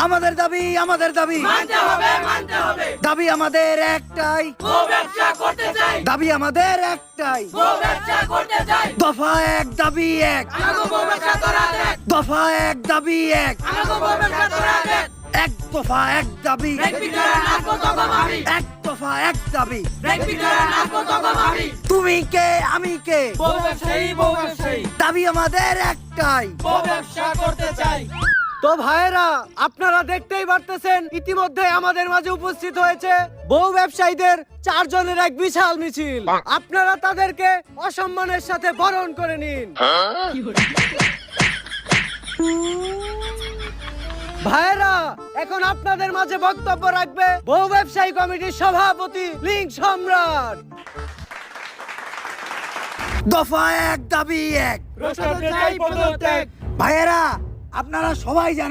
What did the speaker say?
আমাদের দাবি মানতে হবে দাবি আমাদের একটাই, বউ ব্যবসা করতে চাই, দাবি আমাদের একটাই। বউ ব্যবসা করতে চাই। দফা এক দাবি এক, আমাকে বউ ব্যবসা তোরা দেখ, দফা এক দাবি এক, আমাকে বউ ব্যবসা তোরা দেখ। এক দফা এক দাবি, ব্রেক ভিতরে নাচবো তখন আমি, এক দফা এক দাবি। ব্রেক ভিতরে নাচবো তখন আমি। তুমি কে আমি কে, বউ ব্যবসায়ী, বউ ব্যবসায়ী, দাবি আমাদের একটাই। বউ ব্যবসা করতে চাই। তো ভাইয়েরা, আপনারা দেখতেই পারতেছেন ইতিমধ্যে আমাদের মাঝে উপস্থিত হয়েছে বউ ব্যবসায়ীদের 4 জনের এক বিশাল মিছিল। আপনারা তাদেরকে অসম্মানের সাথে বরণ করে নিন। ভাইয়েরা, এখন আপনাদের মাঝে বক্তব্য রাখবে বউ ব্যবসায়ী কমিটির সভাপতি লিঙ্ক সম্রাট। দফা এক দাবি এক। রোশন চাই পদত্যাগ। ভাইয়েরা, আপনারা সবাই জানেন